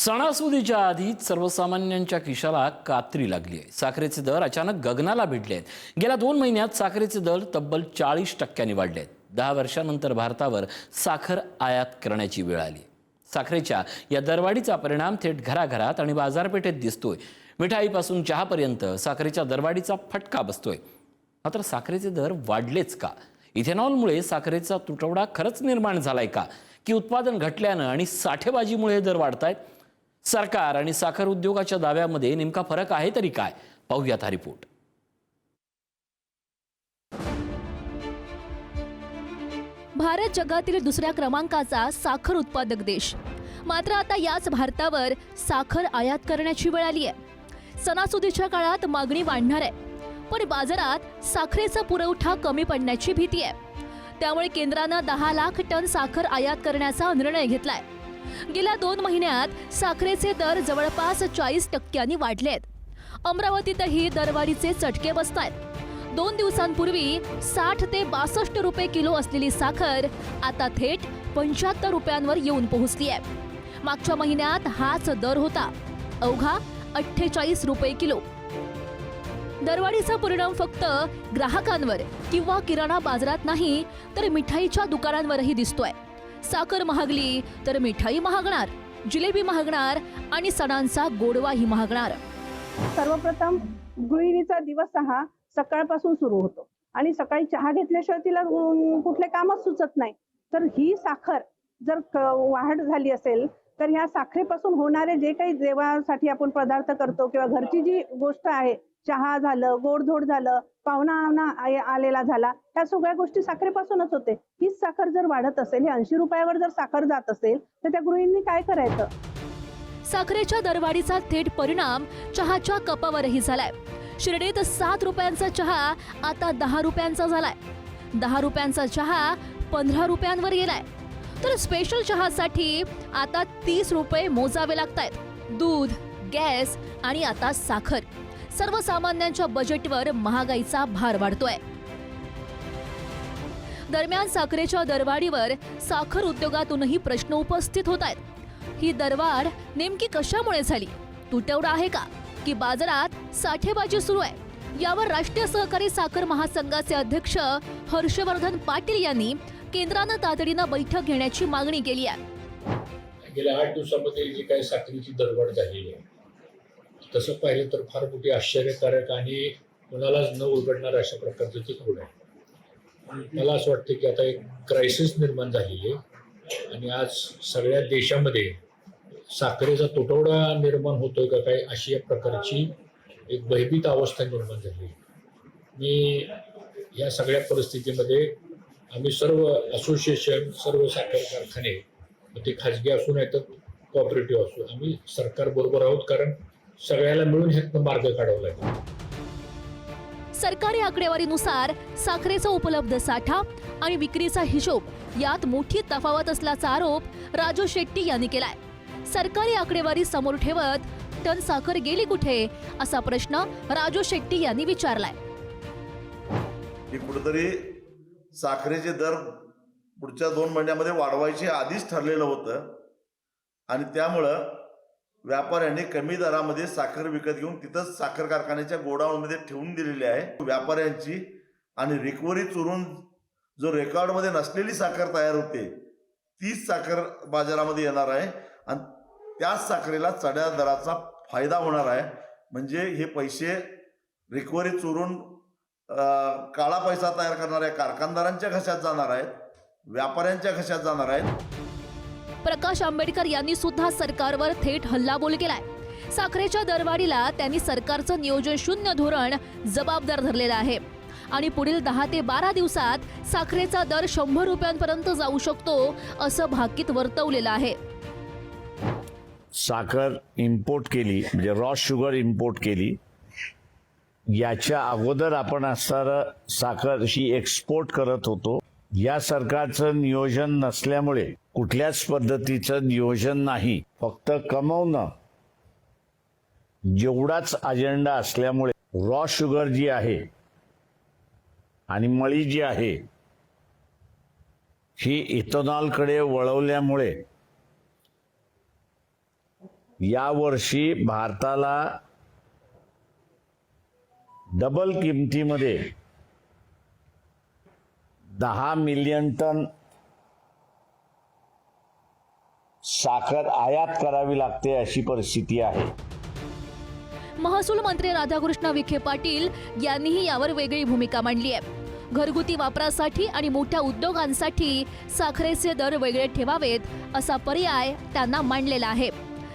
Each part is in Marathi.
सणासुदीच्या आधीच सर्वसामान्यांच्या खिशाला कात्री लागली आहे। साखरेचे दर अचानक गगनाला भिडले आहेत। गेल्या 2 महिन्यात साखरेचे दर तब्बल 40% वाढले आहेत। 10 वर्षांनंतर भारतावर साखर आयात करण्याची वेळ आली। साखरेच्या या दरवाढीचा परिणाम थेट घराघरात आणि बाजारपेठेत दिसतोय। मिठाईपासून चहापर्यंत साखरेच्या दरवाढीचा फटका बसतोय। मात्र साखरेचे दर वाढलेच का? इथेनॉलमुळे साखरेचा तुटवडा खरंच निर्माण झालाय का, की उत्पादन घटल्यानं आणि साठेबाजीमुळे दर वाढतायत? सरकार आणि साखर उद्योगाच्या दाव्यामध्ये नेमका फरक आहे तरी काय? पाहूयात हा रिपोर्ट। भारत जगातील दुसऱ्या क्रमांकाचा साखर उत्पादक देश। मात्र आता याच भारतावर साखर आयात करण्याची वेळ आली आहे। सणासुदीच्या काळात मागणी वाढणार आहे, पण बाजारात साखरेचा पुरवठा कमी पडण्याची भीती आहे। त्यामुळे केंद्रानं 10 लाख टन साखर आयात करण्याचा निर्णय घेतलाय। गेल्या 2 महिन्यात साखरेचे दर जवळपास 40% वाढलेत। अमरावतीतही दरवाढीचे चटके बसतायत। 2 दिवसांपूर्वी 60 ते 62 रुपये किलो असलेली साखर आता थेट 75 रुपयांवर येऊन पोहोचली आहे। मागच्या महिन्यात हाच दर होता, अवघा 48 रुपये किलो। दरवाढीचा परिणाम फक्त ग्राहकांवर किंवा किराणा बाजारात नाही, तर मिठाईच्या दुकानांवरही दिसतोय। साखर महागली तर मिठाई महागणार, जिलेबी महागणार आणि सणांचा गोडवाही महागणार। सर्वप्रथम गृहिणीचा दिवस हा सकाळपासून सुरू होतो आणि सकाळी चहा घेतल्याशिवाय तिला कुठले कामच सुचत नाही। तर ही साखर जर वाढ झाली असेल तर ह्या साखरेपासून होणारे जे काही देवासाठी आपण पदार्थ करतो किंवा घरची जी गोष्ट आहे, चहा झालं, गोडधोड झालं, पाहुणा आलेला झाला, ह्या सगळ्या गोष्टी साखरेपासूनच होते। हीच साखर जर वाढत असेल, हे 80 रुपयावर जर साखर जात असेल तर त्या गृहिणींनी काय करायचं? साखरेच्या दरवाढीचा थेट परिणाम चहाच्या कपावरही झालाय। शिर्डीत 7 रुपयांचा चहा आता 10 रुपयांचा झालाय। 10 रुपयांचा चहा 15 रुपयांवर गेलाय। तर स्पेशल चहासाठी आता 30 रुपये मोजावे लागतायत। दूध, गॅस आणि आता साखर, सर्वसामान्यांच्या बजेटवर महागाईचा भार वाढतोय। दरम्यान साखरेच्या दरवाढीवर साखर उद्योगातूनही प्रश्न उपस्थित होत आहेत। ही दरवाढ नेमकी कशामुळे झाली? तुटवडा आहे का, की बाजारात साठेबाजी सुरू आहे? यावर राष्ट्रीय सहकारी साखर महासंघाचे अध्यक्ष हर्षवर्धन पाटील यांनी केंद्रानं तातडीनं बैठक घेण्याची मागणी केली आहे। गेल्या 8 दिवसांमध्ये जी काही साखरेची दरवाढ झालेली आहे, तसं पाहिलं तर फार मोठी आश्चर्यकारक आणि कोणालाच न उलगडणार अशा प्रकारचं ते घोड आहे। मला असं वाटतं की आता एक क्रायसिस निर्माण झालेली आहे आणि आज सगळ्या देशामध्ये साखरेचा तुटवडा निर्माण होतोय का काय, अशी या प्रकारची एक भयभीत अवस्था निर्माण झाली। मी या सगळ्या परिस्थितीमध्ये आम्ही सर्व असोसिएशन, सर्व साखर कारखाने, ते खाजगी असू नाही तर कोऑपरेटिव्ह असू, आम्ही सरकार बरोबर आहोत, कारण सगळ्याला मिळून ह्यातनं मार्ग काढावा लागेल। सरकारी आकडेवारीनुसार साखरेचा उपलब्ध साठा आणि विक्रीचा हिशोब यात मोठी तफावत असल्याचा आरोप राजू शेट्टी यांनी केलाय। सरकारी आकडेवारी समोर ठेवत टन साखर गेली कुठे, असा प्रश्न राजू शेट्टी यांनी विचारलाय। कुठेतरी साखरेचे दर पुढच्या 2 महिन्यामध्ये वाढवायचे आधीच ठरलेलं होतं आणि त्यामुळं व्यापाऱ्यांनी कमी दरामध्ये साखर विकत घेऊन तिथंच साखर कारखान्याच्या गोडाऊनमध्ये ठेवून दिलेली आहे। व्यापाऱ्यांची आणि रिकव्हरी चुरून जो रेकॉर्डमध्ये नसलेली साखर तयार होते, तीच साखर बाजारामध्ये येणार आहे आणि त्याच साखरेला चढ्या दराचा फायदा होणार आहे। म्हणजे हे पैसे रिकव्हरी चुरून काळा पैसा तयार करणाऱ्या कारखानदारांच्या खिशात जाणार आहेत, व्यापाऱ्यांच्या खिशात जाणार आहेत। प्रकाश आंबेडकर यांनी सुद्धा सरकारवर थेट हल्लाबोल केलाय। साखरेच्या दरवाढीला त्यांनी सरकारचं नियोजन शून्य धोरण जबाबदार धरलेलं आहे आणि पुढील 10 ते 12 दिवसात साखरेचा दर 100 रुपयांपर्यंत जाऊ शकतो, असं भाकीत वर्तवलेलं आहे। साखर इम्पोर्ट केली, म्हणजे रॉ शुगर इम्पोर्ट केली, याच्या अगोदर आपण असणारं साखर ही एक्सपोर्ट करत होतो। या सरकारचं नियोजन नसल्यामुळे, कुठल्याच पद्धतीचं नियोजन नाही, फक्त कमवणं जेवढाच अजेंडा असल्यामुळे रॉ शुगर जी आहे आणि मळी जी आहे ही इथेनॉलकडे वळवल्यामुळे यावर्षी भारताला डबल किमतीमध्ये 10 मिलियन टन साखर आयात करावी लागते अशी परिस्थिती आहे. महसूल मंत्री राधाकृष्ण विखे पाटील यांनीही यावर वेगळी भूमिका मांडली आहे. घरगुती वापरासाठी आणि मोठ्या उद्योगांसाठी साखरेचे दर वेगळे ठेवावेत असा पर्याय त्यांना मांडलेला आहे.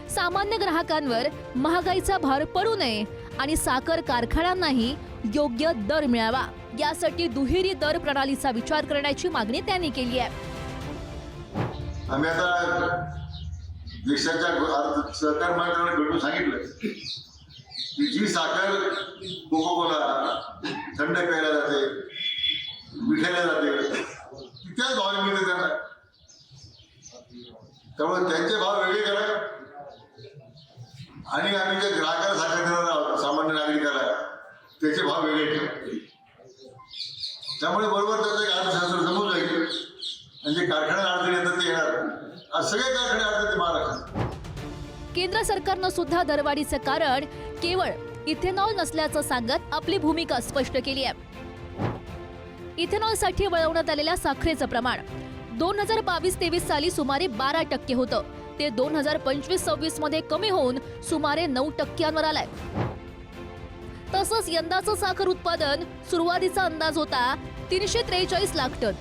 सामान्य ग्राहकांवर महागाईचा भार पडू नये आणि साखर कारखान्यांनाही योग्य दर मिळावा यासाठी दुहेरी दर प्रणालीचा विचार करण्याची मागणी त्यांनी केली आहे. आम्ही आता देशाच्या सहकार मंत्र्यांना भेटून सांगितलं की जी साखर कोकोकोला थंड प्यायला जाते, मिठायला जाते, ती त्याच भावाने मिळते त्यांना. त्यामुळे त्यांचे भाव वेगळे करा आणि आम्ही जे ग्राहकाला साखर देणार आहोत सामान्य नागरिकाला त्याचे भाव वेगळे ठेवा. त्यामुळे बरोबर त्याचं एक अर्थशास्त्र समोर जाईल आणि जे कारखान्याला अडचणी येतात ते येणार. आज सगळे कारखाने अडचणी महाराष्ट्रात. केंद्र सरकारनं सुद्धा दरवाढीचं कारण केवळ इथेनॉल नसल्याचं सांगत आपली भूमिका स्पष्ट केली आहे. इथेनॉलसाठी वळवण्यात आलेल्या साखरेचं प्रमाण 2022-23 साली सुमारे 12% होतं. ते 2025-26 मध्ये कमी होऊन सुमारे 9% आलंय. तसंच यंदाचं साखर उत्पादन सुरुवातीचा अंदाज होता 343 लाख टन.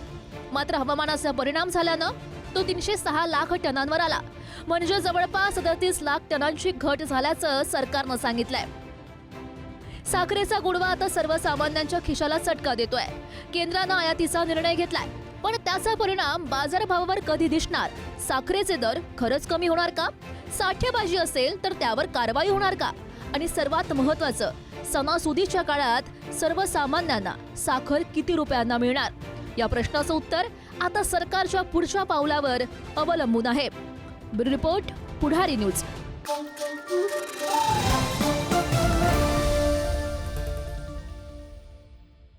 मात्र हवामानाचा परिणाम झाल्यानं तो 306 लाख टनांवर आला. म्हणजे जवळपास 37 लाख टनांची घट झाल्याचं सरकारनं सांगितलंय. साखरेचा गोडवा आता सर्वसामान्यांच्या खिशाला चटका देतोय. केंद्रानं आयातीचा निर्णय घेतलाय, पण त्याचा परिणाम बाजारभावावर कधी दिसणार? साखरेचे दर खरंच कमी होणार का? साठेबाजी असेल तर त्यावर कारवाई होणार का? आणि सर्वात महत्त्वाचं, सणासुदीच्या काळात सर्वसामान्यांना साखर किती रुपयांना मिळणार? या प्रश्नाचं उत्तर आता सरकारच्या पुढच्या पावलावर अवलंबून आहे. ब्युरो रिपोर्ट, पुढारी न्यूज.